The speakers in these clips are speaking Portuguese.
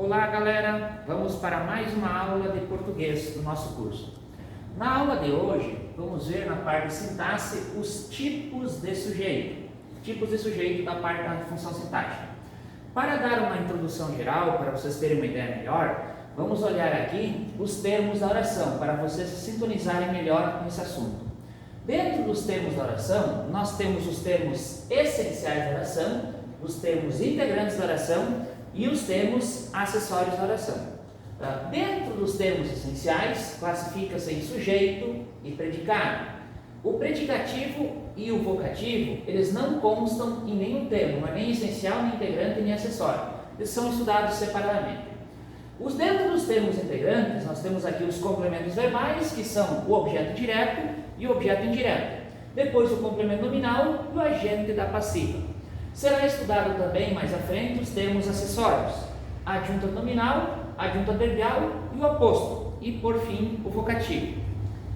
Olá galera, vamos para mais uma aula de português do nosso curso. Na aula de hoje, vamos ver na parte de sintaxe os tipos de sujeito. Tipos de sujeito da parte da função sintática. Para dar uma introdução geral, para vocês terem uma ideia melhor, vamos olhar aqui os termos da oração, para vocês se sintonizarem melhor com esse assunto. Dentro dos termos da oração, nós temos os termos essenciais da oração, os termos integrantes da oração e os termos acessórios da oração. Dentro dos termos essenciais, classifica-se em sujeito e predicado. O predicativo e o vocativo, eles não constam em nenhum termo, não é nem essencial, nem integrante, nem acessório. Eles são estudados separadamente. Dentro dos termos integrantes, nós temos aqui os complementos verbais, que são o objeto direto e o objeto indireto. Depois o complemento nominal e o agente da passiva. Será estudado também mais à frente os termos acessórios, a adjunta nominal, a adjunta adverbial e o aposto, e por fim o vocativo.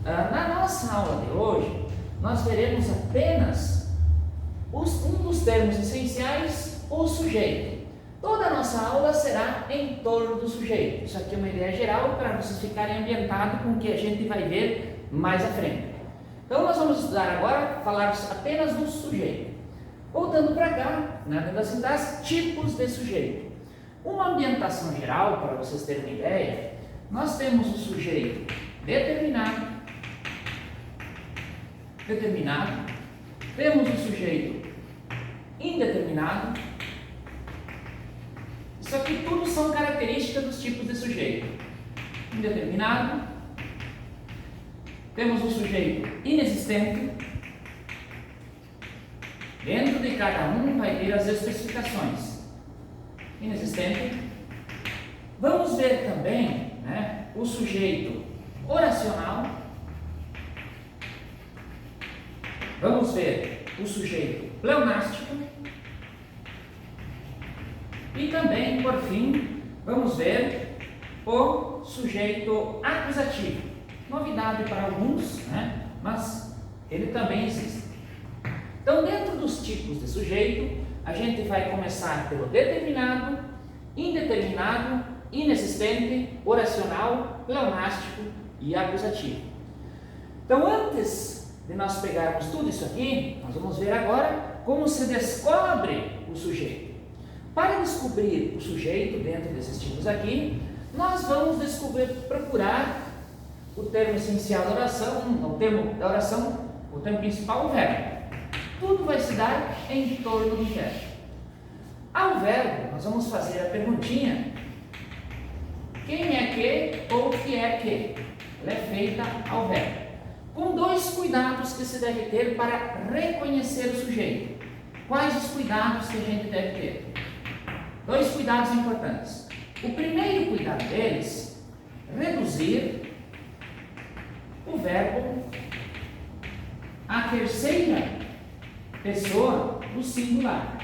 Na nossa aula de hoje, nós veremos apenas um dos termos essenciais, o sujeito. Toda a nossa aula será em torno do sujeito. Isso aqui é uma ideia geral para vocês ficarem ambientados com o que a gente vai ver mais à frente. Então nós vamos estudar agora, falar apenas do sujeito. Voltando para cá, dentro da sintaxe, tipos de sujeito. Uma ambientação geral, para vocês terem uma ideia, nós temos o sujeito determinado, temos o sujeito indeterminado. Isso aqui tudo são características dos tipos de sujeito. Indeterminado, temos o sujeito inexistente. Dentro de cada um vai ter as especificações. Inexistente. Vamos ver também o sujeito oracional. Vamos ver o sujeito pleonástico. E também, por fim, vamos ver o sujeito acusativo. Novidade para alguns, mas ele também existe. Então, dentro dos tipos de sujeito, a gente vai começar pelo determinado, indeterminado, inexistente, oracional, pleonástico e acusativo. Então, antes de nós pegarmos tudo isso aqui, nós vamos ver agora como se descobre o sujeito. Para descobrir o sujeito dentro desses tipos aqui, nós vamos procurar o termo essencial da oração, o termo da oração, o termo principal, o verbo. Tudo vai se dar em torno do verbo. Ao verbo, nós vamos fazer a perguntinha: quem é que ou que é que? Ela é feita ao verbo. Com dois cuidados que se deve ter para reconhecer o sujeito. Quais os cuidados que a gente deve ter? Dois cuidados importantes. O primeiro cuidado deles, reduzir o verbo à terceira pessoa do singular,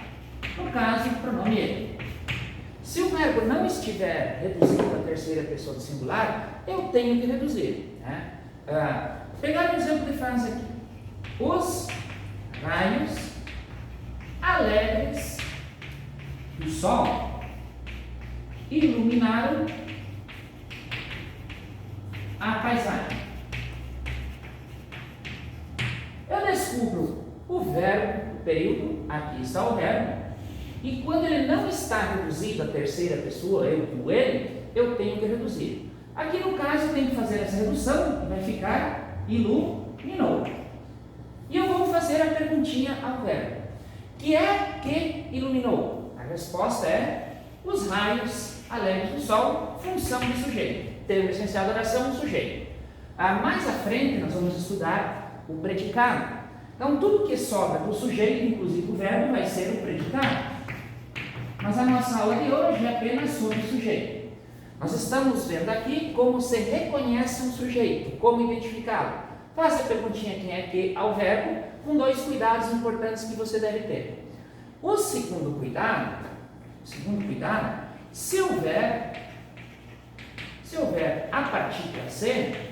no caso, o pronome ele. Se o verbo não estiver reduzido à terceira pessoa do singular, eu tenho que reduzir. Pegar um exemplo de frase aqui: os raios alegres do sol iluminaram a paisagem. Eu descubro o verbo, o período, aqui está o verbo, e quando ele não está reduzido à terceira pessoa, eu com ele, eu tenho que reduzir. Aqui no caso eu tenho que fazer essa redução, e vai ficar iluminou. E eu vou fazer a perguntinha ao verbo: que é que iluminou? A resposta é os raios alegres do sol, função de sujeito. Termo essencial da oração, sujeito. Mais à frente nós vamos estudar o predicado. Então, tudo que sobra do sujeito, inclusive o verbo, vai ser o predicado. Mas a nossa aula de hoje é apenas sobre o sujeito. Nós estamos vendo aqui como se reconhece um sujeito, como identificá-lo. Faça a perguntinha quem é que ao verbo, com dois cuidados importantes que você deve ter. O segundo cuidado, se houver a partícula ser,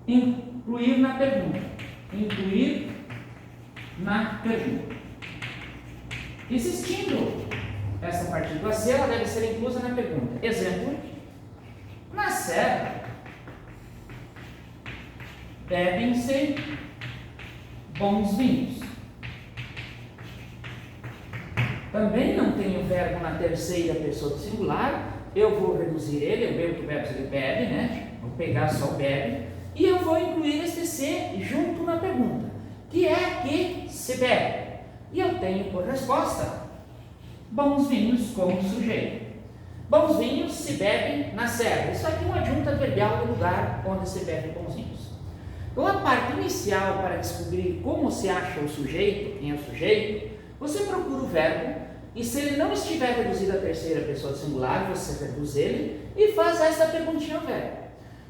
incluir na pergunta. Existindo essa partícula C, ela deve ser inclusa na pergunta. Exemplo: na serra bebem-se bons vinhos. Também não tenho verbo na terceira pessoa do singular. Eu vou reduzir ele, eu bebo, tu bebes, ele bebe, né? Vou pegar só o bebe. E eu vou incluir este C junto na pergunta, que é que se bebe. E eu tenho por resposta bons vinhos como sujeito. Bons vinhos se bebem na serra. Isso aqui é um adjunto adverbial do lugar onde se bebe bons vinhos. Então, a parte inicial para descobrir como se acha o sujeito, quem é o sujeito, você procura o verbo e, se ele não estiver reduzido à terceira pessoa do singular, você reduz ele e faz essa perguntinha ao verbo.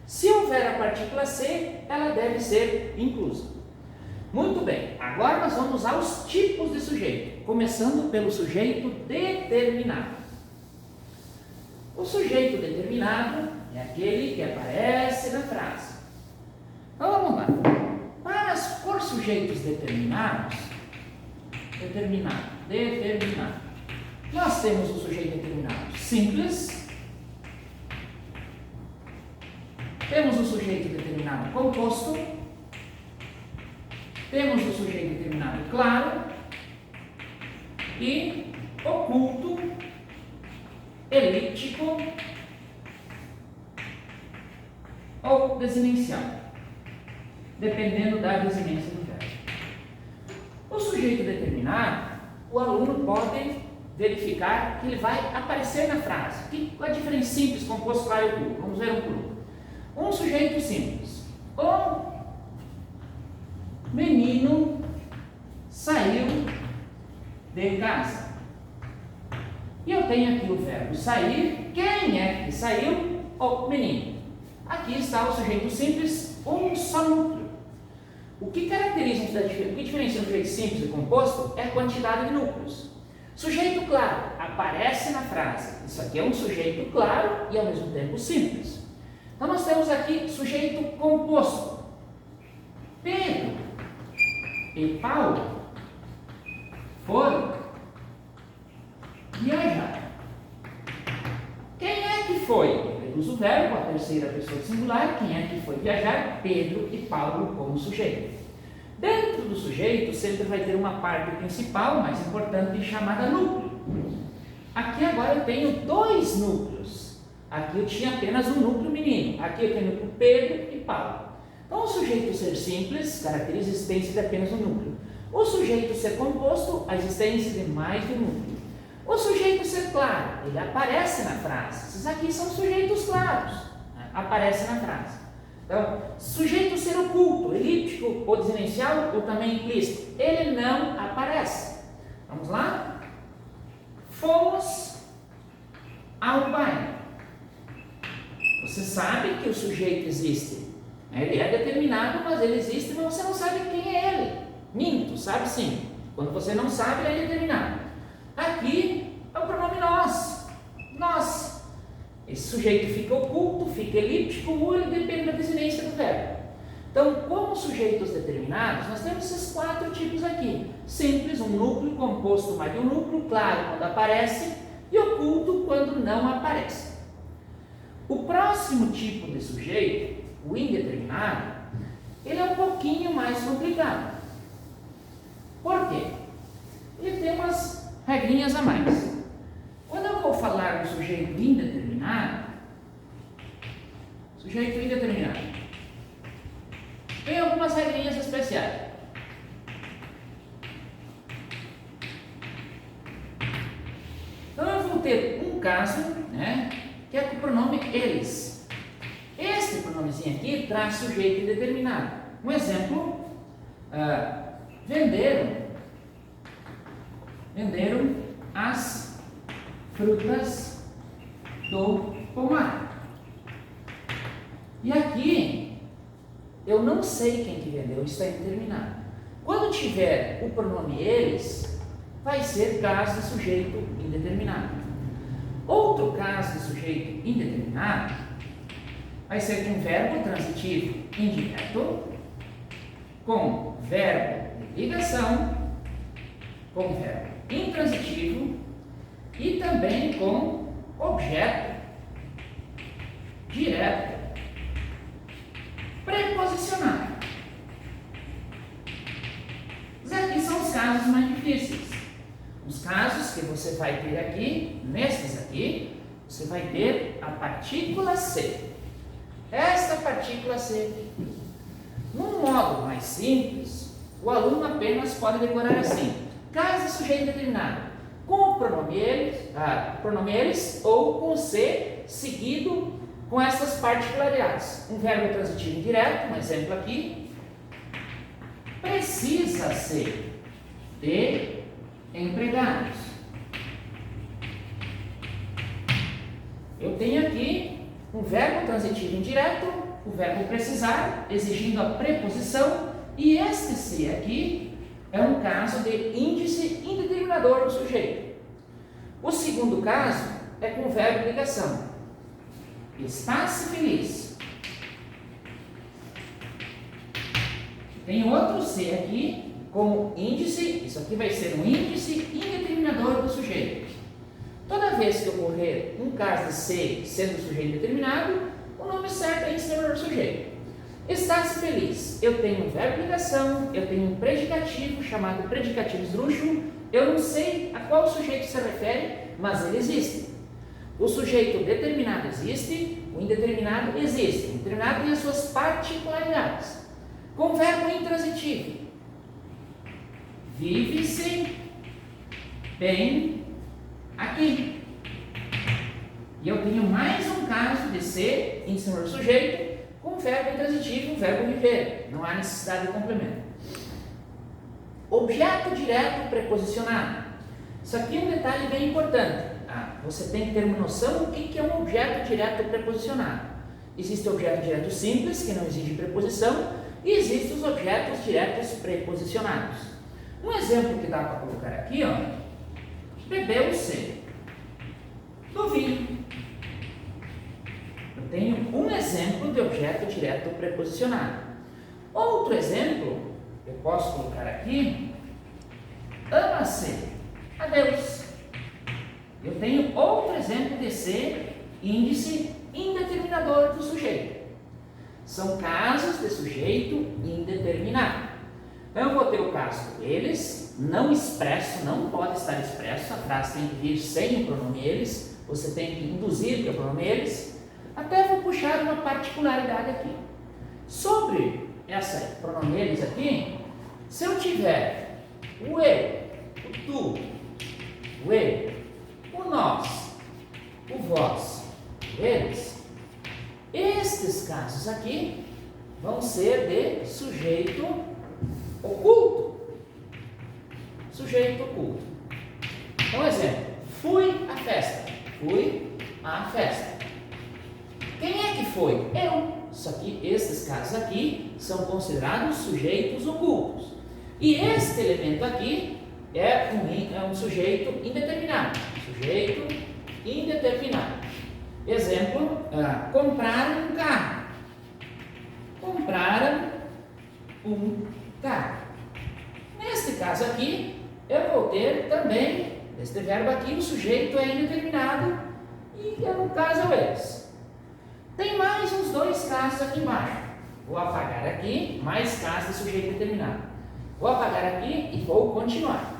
Se houver a partícula C, ela deve ser inclusa. Muito bem, agora nós vamos aos tipos de sujeito, começando pelo sujeito determinado. O sujeito determinado é aquele que aparece na frase. Então vamos lá. Por sujeitos determinados, nós temos o sujeito determinado simples, temos o sujeito determinado composto, temos o sujeito determinado claro e oculto, elíptico ou desinencial, dependendo da desinência do verbo. O sujeito determinado, o aluno pode verificar que ele vai aparecer na frase. Qual a diferença simples, composto, claro e oculto? Vamos ver um por um. Um sujeito simples. O menino saiu de casa. E eu tenho aqui o verbo sair. Quem é que saiu? O menino. Aqui está o sujeito simples, um só núcleo. O que caracteriza o que diferencia um sujeito simples e composto é a quantidade de núcleos. Sujeito claro aparece na frase. Isso aqui é um sujeito claro e ao mesmo tempo simples. Então nós temos aqui sujeito composto. Pedro e Paulo foram viajar. Quem é que foi? Reduz o verbo, a terceira pessoa singular. Quem é que foi viajar? Pedro e Paulo como sujeito. Dentro do sujeito sempre vai ter uma parte principal, mais importante, chamada núcleo. Aqui agora eu tenho dois núcleos. Aqui eu tinha apenas um núcleo menino. Aqui eu tenho o núcleo Pedro e Paulo. Então, o sujeito ser simples caracteriza a existência de apenas um núcleo. O sujeito ser composto, a existência de mais de um núcleo. O sujeito ser claro, ele aparece na frase. Esses aqui são sujeitos claros, né? Aparece na frase. Então, sujeito ser oculto, elíptico ou desinencial, ou também implícito, ele não aparece. Vamos lá? Fomos ao baile. Você sabe que o sujeito existe. Ele é determinado, mas ele existe, mas você não sabe quem é ele. Minto, sabe sim. Quando você não sabe, ele é determinado. Aqui é o pronome nós. Nós. Esse sujeito fica oculto, fica elíptico, ou ele depende da desinência do verbo. Então, como sujeitos determinados, nós temos esses quatro tipos aqui. Simples, um núcleo, composto mais de um núcleo, claro quando aparece, e oculto quando não aparece. O próximo tipo de sujeito, o indeterminado, ele é um pouquinho mais complicado. Por quê? Ele tem umas regrinhas a mais. Quando eu vou falar do sujeito indeterminado, tem algumas regrinhas especiais. Então eu vou ter um caso, né, que é com o pronome eles. Este pronomezinho aqui traz sujeito indeterminado. Um exemplo, venderam as frutas do pomar. E aqui, eu não sei quem que vendeu, está indeterminado. Quando tiver o pronome eles, vai ser caso de sujeito indeterminado. Outro caso de sujeito indeterminado vai ser com verbo transitivo indireto, com verbo de ligação, com verbo intransitivo intransigitivo e também com objeto direto preposicionado. Esses aqui são os casos mais difíceis. Os casos que você vai ter aqui, nesses aqui, você vai ter a partícula C. Esta partícula C. Num modo mais simples, o aluno apenas pode decorar assim: caso de sujeito determinado, com o pronome eles ou com C seguido com essas particularidades. Um verbo transitivo indireto, um exemplo aqui, precisa ser de empregados. Eu tenho aqui um verbo transitivo indireto, o verbo precisar, exigindo a preposição, e este se aqui é um caso de índice indeterminador do sujeito. O segundo caso é com o verbo ligação. Está-se feliz. Tem outro se aqui como índice, isso aqui vai ser um índice indeterminador do sujeito. Toda vez que ocorrer um caso de ser sendo sujeito determinado, o nome certo é indeterminador do sujeito. Está-se feliz. Eu tenho um verbo de ligação, eu tenho um predicativo chamado predicativo esdrúxulo. Eu não sei a qual sujeito se refere, mas ele existe. O sujeito determinado existe, o indeterminado existe. O indeterminado tem as suas particularidades. Com o verbo intransitivo, vive-se bem aqui. E eu tenho mais um caso de ser indeterminador do sujeito com o verbo intransitivo, o verbo viver. Não há necessidade de complemento. Objeto direto preposicionado. Isso aqui é um detalhe bem importante. Você tem que ter uma noção do que é um objeto direto preposicionado. Existe o objeto direto simples, que não exige preposição, e existem os objetos diretos preposicionados. Um exemplo que dá para colocar aqui, ó, bebeu-se do vinho. Eu tenho um exemplo de objeto direto preposicionado. Outro exemplo, eu posso colocar aqui, ama-se a Deus. Eu tenho outro exemplo de ser índice indeterminador do sujeito. São casos de sujeito indeterminado. Então eu vou ter o caso eles, não expresso, não pode estar expresso, a frase tem que vir sem o pronome eles, você tem que induzir que é o pronome eles. Até vou puxar uma particularidade aqui. Sobre essa pronome eles aqui, se eu tiver o eu, o tu, o ele, o nós, o vós, o eles, estes casos aqui vão ser de sujeito oculto. Sujeito oculto. Então, exemplo, fui à festa. Fui à festa. Quem é que foi? Eu. Isso aqui, esses casos aqui são considerados sujeitos ocultos. E este elemento aqui é um sujeito indeterminado. Sujeito indeterminado. Exemplo, compraram um carro. Compraram um carro. Neste caso aqui, eu vou ter também, este verbo aqui, o sujeito é indeterminado e no caso é eles. Tem mais uns dois casos aqui embaixo. Vou apagar aqui, mais casos de sujeito determinado. Vou apagar aqui e vou continuar.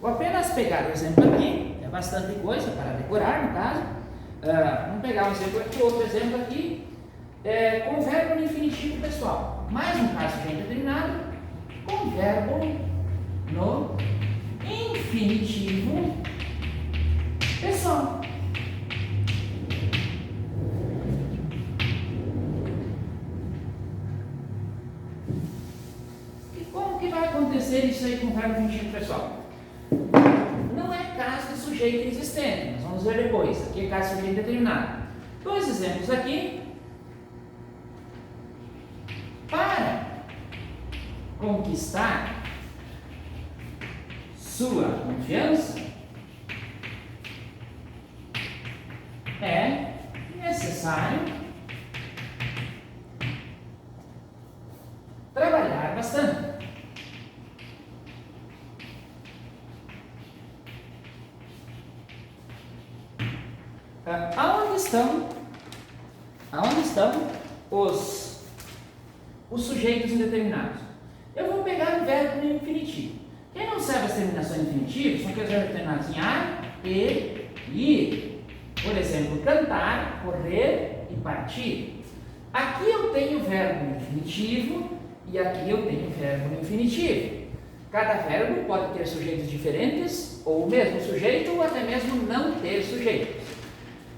Vou apenas pegar o exemplo aqui, é bastante coisa para decorar no caso. Vamos pegar um exemplo aqui, outro exemplo aqui, com verbo no infinitivo pessoal. Mais um caso de indeterminado, com verbo no infinitivo pessoal. E como que vai acontecer isso aí com verbo no infinitivo pessoal? Não é caso de sujeito existente, nós vamos ver depois. Aqui é caso de sujeito determinado. Dois exemplos aqui. Para conquistar sua confiança, é necessário trabalhar bastante. Aonde estão os sujeitos indeterminados? Eu vou pegar o verbo no infinitivo. Quem não sabe as terminações infinitivas são aqueles verbos terminados em ar, e, ir. Por exemplo, cantar, correr e partir. Aqui eu tenho verbo no infinitivo e aqui eu tenho verbo no infinitivo. Cada verbo pode ter sujeitos diferentes, ou o mesmo sujeito, ou até mesmo não ter sujeitos.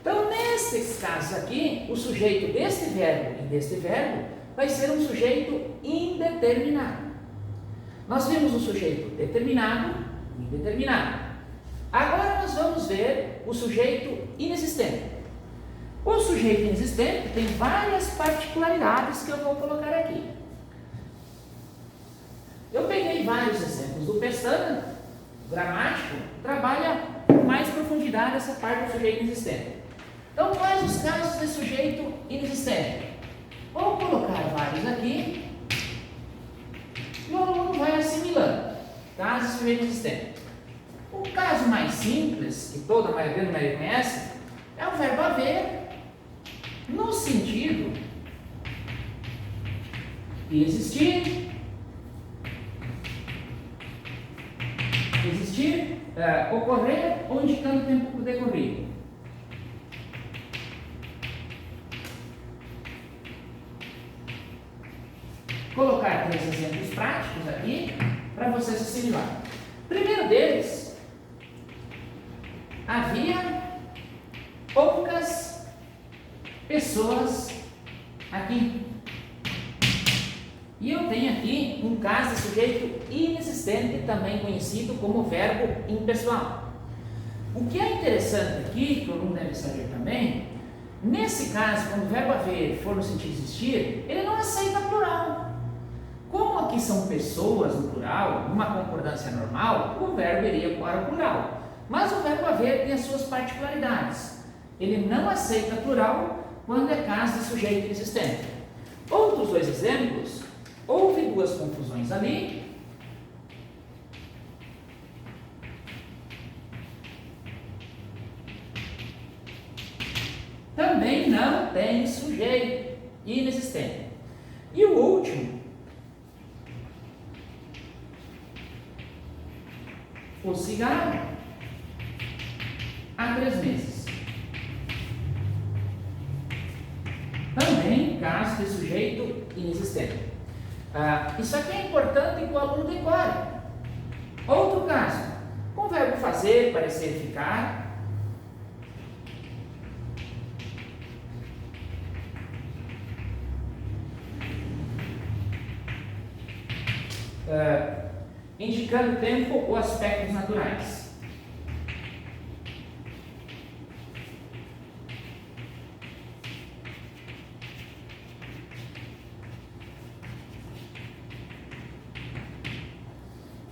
Então, nesses casos aqui, o sujeito deste verbo e deste verbo vai ser um sujeito indeterminado. Nós vimos o sujeito determinado e indeterminado. Agora nós vamos ver o sujeito inexistente. O sujeito inexistente tem várias particularidades que eu vou colocar aqui. Eu peguei vários exemplos do Pestana, gramático, trabalha com mais profundidade essa parte do sujeito inexistente. Então, quais os casos de sujeito inexistente? Vou colocar vários aqui e o aluno vai assimilando. Casos de sujeito inexistente. O caso mais simples, que toda a maioria conhece, é o verbo haver, no sentido de existir, ocorrer ou indicando o tempo decorrido. Colocar 3 exemplos práticos aqui para vocês assimilarem. Primeiro deles, havia poucas pessoas aqui. E eu tenho aqui um caso de sujeito inexistente, também conhecido como verbo impessoal. O que é interessante aqui, que o aluno deve saber também, nesse caso, quando o verbo haver for no sentido existir, ele não aceita plural. Como aqui são pessoas no plural, numa concordância normal, o verbo iria para o plural. Mas o verbo haver tem as suas particularidades. Ele não aceita plural quando é caso de sujeito inexistente. Outros 2 exemplos, houve 2 confusões ali. Também não tem sujeito inexistente. E o último, o cigarro, há 3 meses. Também caso de sujeito inexistente. Isso aqui é importante que o aluno decore. Outro caso, com o verbo fazer, parecer, ficar. Indicando tempo ou aspectos naturais.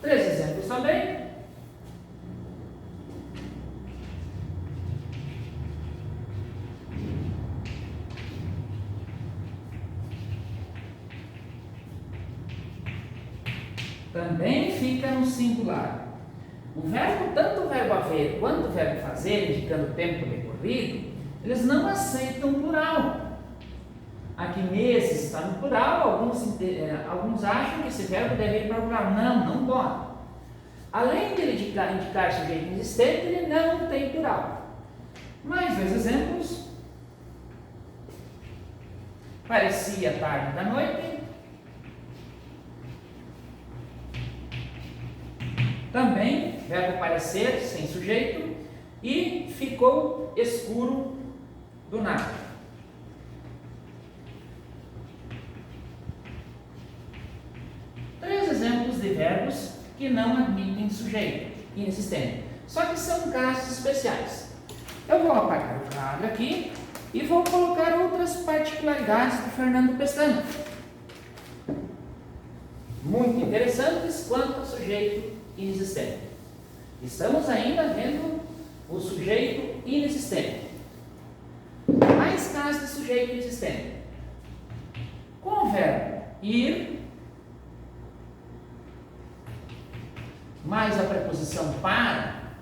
Três exemplos também. Também fica no singular. Tanto o verbo haver quanto o verbo fazer, indicando tempo decorrido, eles não aceitam plural. Aqui meses está no plural, alguns acham que esse verbo deve ir para o plural. Não pode. Além de ele indicar sujeito inexistente, ele não tem plural. Mais 2 exemplos. Parecia tarde da noite. Também, verbo parecer, sem sujeito. E ficou escuro do nada. Três exemplos de verbos que não admitem sujeito inexistente. Só que são casos especiais. Eu vou apagar o quadro aqui e vou colocar outras particularidades do Fernando Pestana. Muito interessantes quanto ao sujeito inexistente. Estamos ainda vendo o sujeito inexistente. Mais casos de sujeito inexistente. Com o verbo ir, mais a preposição para,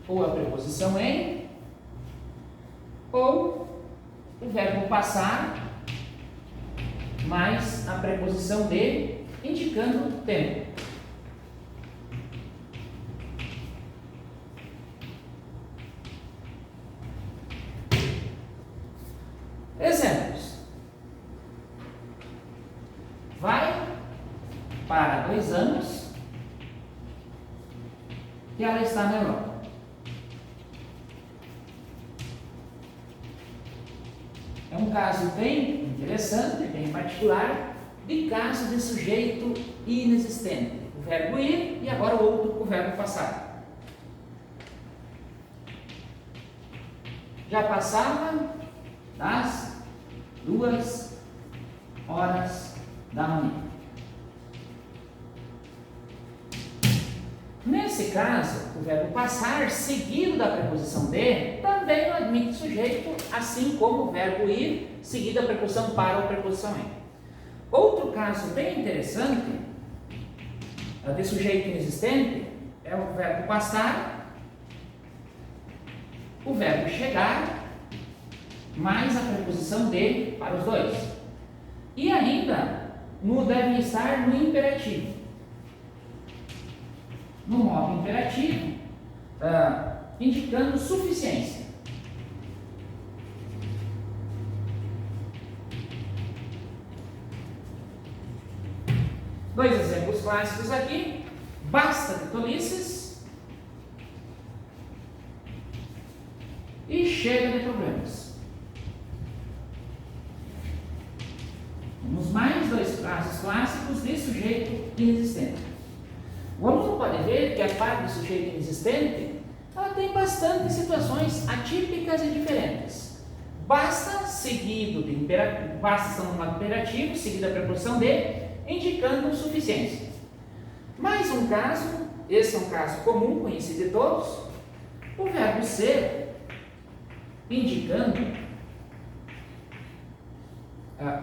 ou a preposição em, ou o verbo passar mais a preposição de, indicando o tempo. Exemplos. Vai para 2 anos e ela está na Europa. É um caso bem interessante, bem particular, de caso de sujeito inexistente. O verbo ir e agora o outro, o verbo passar. Já passava das 2 horas da manhã. Nesse caso, o verbo passar, seguido da preposição de, também não admite sujeito, assim como o verbo ir, seguido da preposição para ou preposição em. Outro caso bem interessante de sujeito inexistente é o verbo passar, o verbo chegar, mais a preposição de para os dois. E ainda deve estar no imperativo. No modo imperativo, indicando suficiência. Dois exemplos clássicos aqui. Basta de tolices e chega de problemas. Temos mais 2 casos clássicos de sujeito inexistente. O aluno pode ver que a parte do sujeito inexistente ela tem bastante situações atípicas e diferentes. Basta seguido de imperativo, basta no modo imperativo, seguido da preposição de, indicando suficiência. Mais um caso, esse é um caso comum, conhecido de todos, o verbo ser, indicando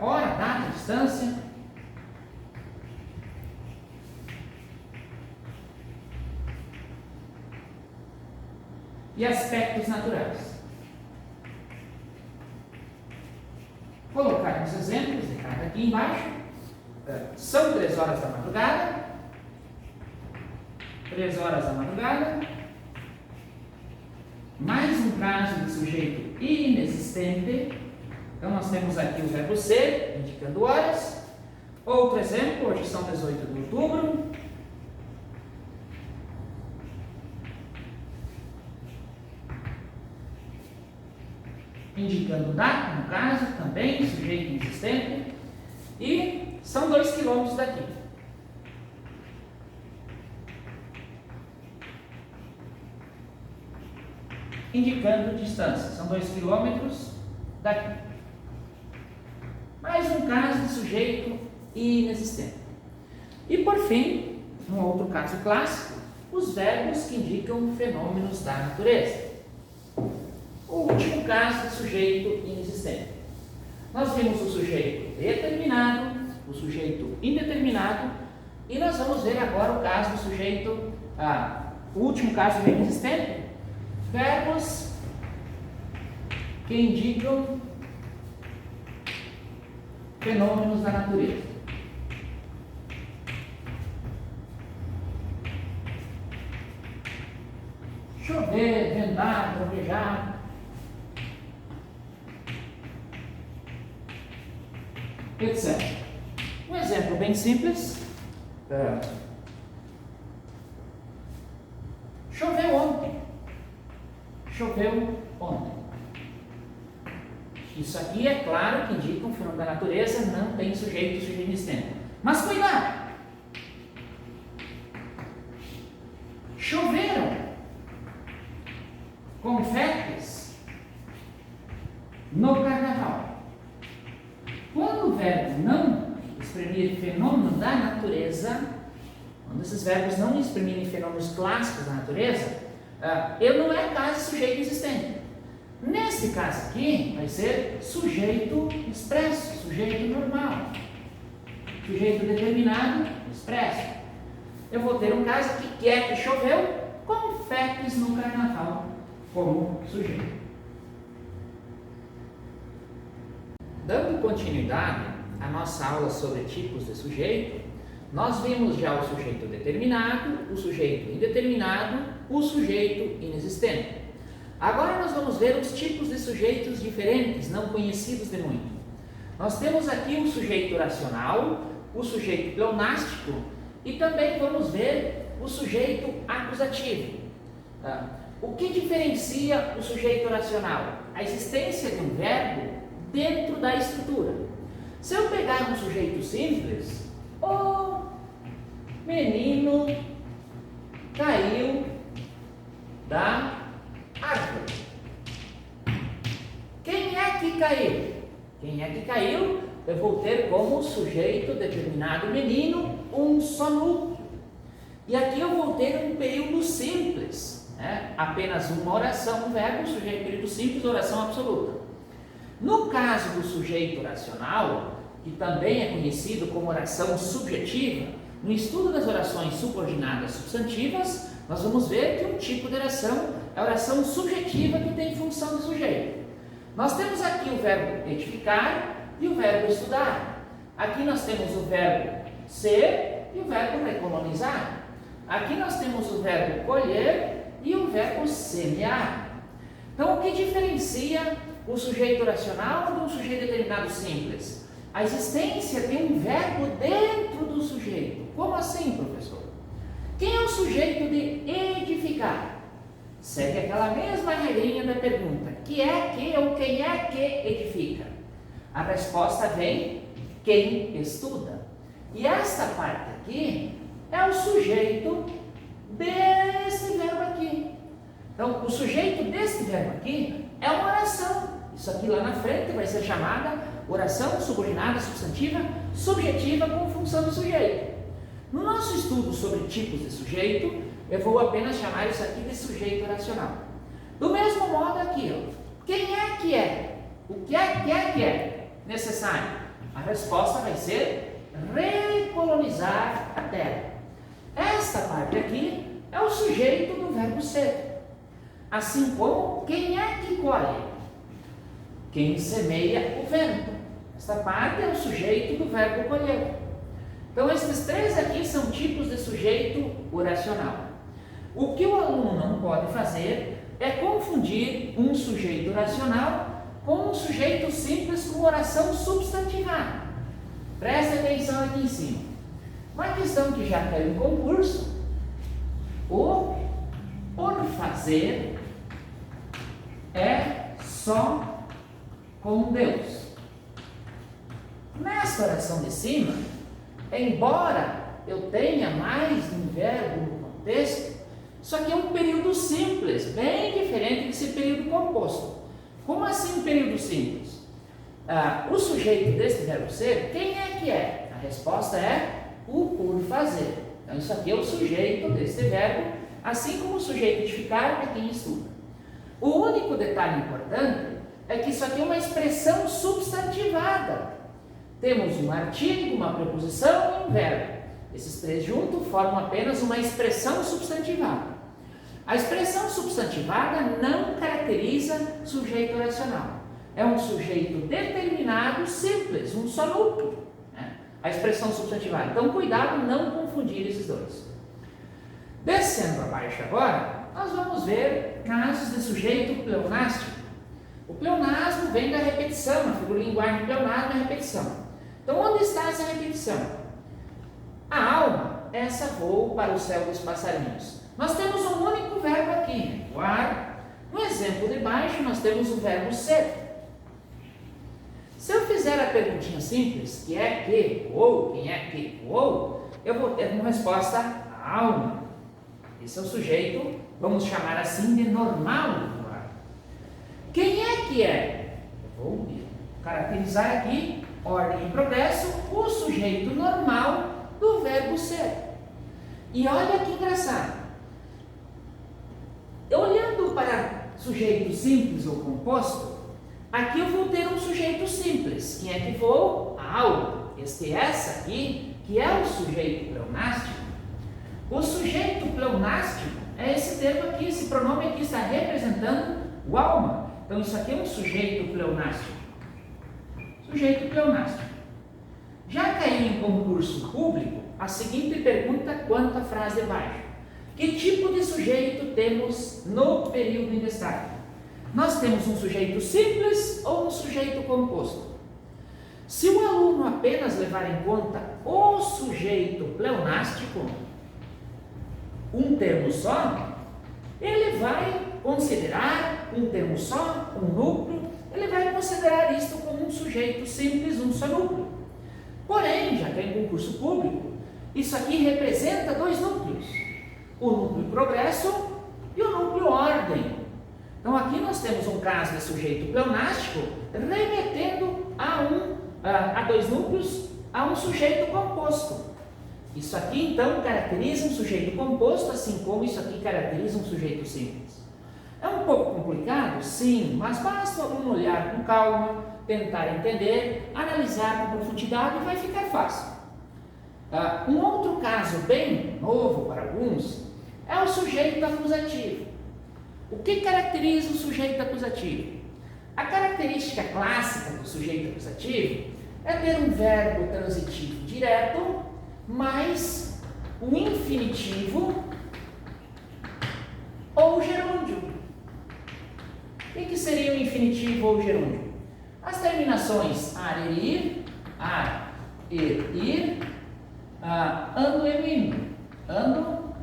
hora, data, distância, e aspectos naturais. Vou colocar os exemplos de cada aqui embaixo. São 3 horas da madrugada. 3 horas da madrugada. Mais um caso de sujeito inexistente. Então nós temos aqui o verbo ser, indicando horas. Outro exemplo, hoje são 18 de outubro. Indicando data, no caso, também sujeito inexistente. E são 2 quilômetros daqui. Indicando distância. São 2 quilômetros daqui. Mais um caso de sujeito inexistente. E por fim, um outro caso clássico, os verbos que indicam fenômenos da natureza. O último caso de sujeito inexistente. Nós vimos o sujeito determinado, o sujeito indeterminado, e nós vamos ver agora o caso do sujeito, o último caso do inexistente, verbos que indicam fenômenos da natureza. Chover, vendar, trovejar, etc. Um exemplo bem simples. Choveu ontem. Choveu ontem. Isso aqui é claro que indica um fenômeno da natureza, não tem sujeito inexistente. Mas cuidado! Choveram confetes no carnaval. Quando o verbo não exprimir fenômeno da natureza, quando esses verbos não exprimirem fenômenos clássicos da natureza, ele não é caso de sujeito existente. Nesse caso aqui, vai ser sujeito expresso, sujeito normal, sujeito determinado, expresso. Eu vou ter um caso aqui que é que choveu confetes no carnaval como sujeito. Dando continuidade à nossa aula sobre tipos de sujeito, nós vimos já o sujeito determinado, o sujeito indeterminado, o sujeito inexistente. Agora nós vamos ver os tipos de sujeitos diferentes, não conhecidos de muito. Nós temos aqui o sujeito oracional, o sujeito pleonástico e também vamos ver o sujeito acusativo. O que diferencia o sujeito oracional? A existência de um verbo dentro da estrutura. Se eu pegar um sujeito simples, o menino caiu da árvore. Quem é que caiu? Quem é que caiu? Eu vou ter como sujeito determinado menino um só núcleo. E aqui eu vou ter um período simples, né? Apenas uma oração, um verbo, sujeito, período simples, oração absoluta. No caso do sujeito oracional, que também é conhecido como oração subjetiva, no estudo das orações subordinadas substantivas, nós vamos ver que um tipo de oração é a oração subjetiva que tem função de sujeito. Nós temos aqui o verbo edificar e o verbo estudar. Aqui nós temos o verbo ser e o verbo recolonizar. Aqui nós temos o verbo colher e o verbo semear. Então, o que diferencia o sujeito oracional de um sujeito determinado simples? A existência de um verbo dentro do sujeito. Como assim, professor? Quem é o sujeito de edificar? Segue aquela mesma regrinha da pergunta. Que é que ou quem é que edifica? A resposta vem quem estuda. E esta parte aqui é o sujeito desse verbo aqui. Então, o sujeito desse verbo aqui é uma oração. Isso aqui lá na frente vai ser chamada oração subordinada substantiva subjetiva com função de sujeito. No nosso estudo sobre tipos de sujeito, eu vou apenas chamar isso aqui de sujeito oracional. Do mesmo modo aqui, ó, quem é que é? O que é necessário? A resposta vai ser recolonizar a terra. Esta parte aqui é o sujeito do verbo ser. Assim como quem é que colhe? Quem semeia o vento. Esta parte é o sujeito do verbo colher. Então, esses três aqui são tipos de sujeito oracional. O que o aluno não pode fazer é confundir um sujeito oracional com um sujeito simples com oração substantivada. Preste atenção aqui em cima. Uma questão que já caiu em concurso, o por fazer é só com Deus. Nesta oração de cima, embora eu tenha mais de um verbo no contexto, isso aqui é um período simples, bem diferente desse período composto. Como assim período simples? O sujeito desse verbo ser, quem é que é? A resposta é o por fazer. Então isso aqui é o sujeito desse verbo, assim como o sujeito edificar é quem estuda. O único detalhe importante é que isso aqui é uma expressão substantivada. Temos um artigo, uma preposição e um verbo. Esses três juntos formam apenas uma expressão substantivada. A expressão substantivada não caracteriza sujeito oracional. É um sujeito determinado simples, um só núcleo, né? A expressão substantivada. Então, cuidado não confundir esses dois. Descendo abaixo agora, nós vamos ver casos de sujeito pleonástico. O pleonasmo vem da repetição, a figura de linguagem pleonasmo é a repetição. Então, onde está essa repetição? A alma, essa voa para o céu dos passarinhos. Nós temos um único verbo aqui, voar. No exemplo de baixo, nós temos o verbo ser. Se eu fizer a perguntinha simples, que é que voou, quem é que voou, eu vou ter como resposta a alma. Esse é o sujeito, vamos chamar assim de normal do voar. Quem é que é? Eu vou caracterizar aqui, ordem e progresso, o sujeito normal do verbo ser. E olha que engraçado. Olhando para sujeito simples ou composto, aqui eu vou ter um sujeito simples. Quem é que voou? A alma. Essa aqui, que é o sujeito pleonástico. O sujeito pleonástico é esse termo aqui, esse pronome aqui está representando o alma. Então isso aqui é um sujeito pleonástico. sujeito pleonástico. Já caiu em concurso público a seguinte pergunta quanto à frase abaixo. Que tipo de sujeito temos no período em destaque? Nós temos um sujeito simples ou um sujeito composto? Se o aluno apenas levar em conta o sujeito pleonástico, um termo só, ele vai considerar um termo só, um núcleo, ele vai considerar isto como um sujeito simples, um só núcleo. Porém, já que é em concurso público, isso aqui representa dois núcleos, o núcleo progresso e o núcleo ordem. Então aqui nós temos um caso de sujeito pleonástico remetendo a dois núcleos, a um sujeito composto. Isso aqui então caracteriza um sujeito composto, assim como isso aqui caracteriza um sujeito simples. É um pouco complicado? Sim, mas basta o aluno olhar com calma, tentar entender, analisar com profundidade e vai ficar fácil. Um outro caso bem novo para alguns é o sujeito acusativo. O que caracteriza o sujeito acusativo? A característica clássica do sujeito acusativo é ter um verbo transitivo direto mais o infinitivo ou gerúndio. O que seria o infinitivo ou gerúndio? As terminações ar, ir, ir, ando, indo, ando,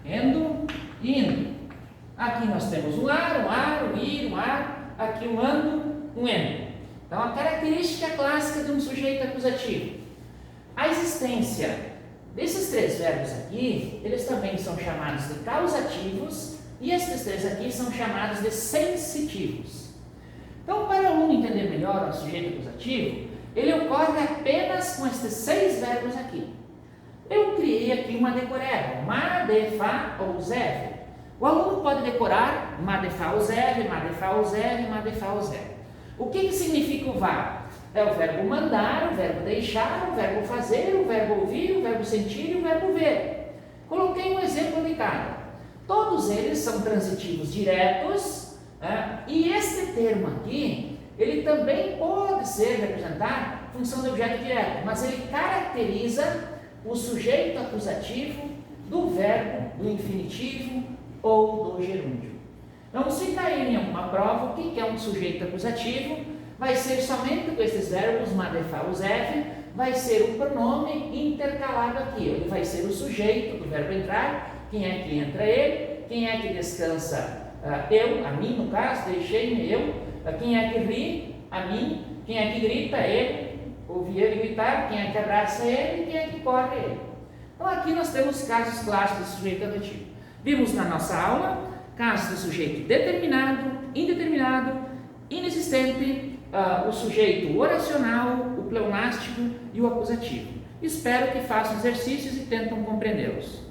endo, indo. Aqui nós temos um ar, um ir, um ar, aqui um ando, um endo. Então a característica clássica de um sujeito acusativo. A existência desses três verbos aqui, eles também são chamados de causativos e esses três aqui são chamados de sensitivos. Então, para o aluno entender melhor o sujeito acusativo, ele ocorre apenas com estes 6 verbos aqui. Eu criei aqui uma decoreba, ma, de, fa ou zeve. O aluno pode decorar ma, de, fa ou zeve, ma, de, fa ou zeve, ma, de, fa ou zeve. O que significa o va? É o verbo mandar, o verbo deixar, o verbo fazer, o verbo ouvir, o verbo sentir e o verbo ver. Coloquei um exemplo de cada. Todos eles são transitivos diretos, e este termo aqui, ele também pode ser representar função de objeto direto, mas ele caracteriza o sujeito acusativo do verbo, do infinitivo ou do gerúndio. Então, se cair em alguma prova, o que é um sujeito acusativo? Vai ser somente com esses verbos, ma, de, fa, zeve, vai ser o pronome intercalado aqui. Ele vai ser o sujeito do verbo entrar, quem é que entra ele, quem é que descansa eu, a mim no caso, deixei-me eu, quem é que ri, a mim, quem é que grita ele, ouvi ele gritar, quem é que abraça ele, quem é que corre ele. Então aqui nós temos casos clássicos do sujeito acusativo. Vimos na nossa aula casos do sujeito determinado, indeterminado, inexistente, o sujeito oracional, o pleonástico e o acusativo. Espero que façam exercícios e tentam compreendê-los.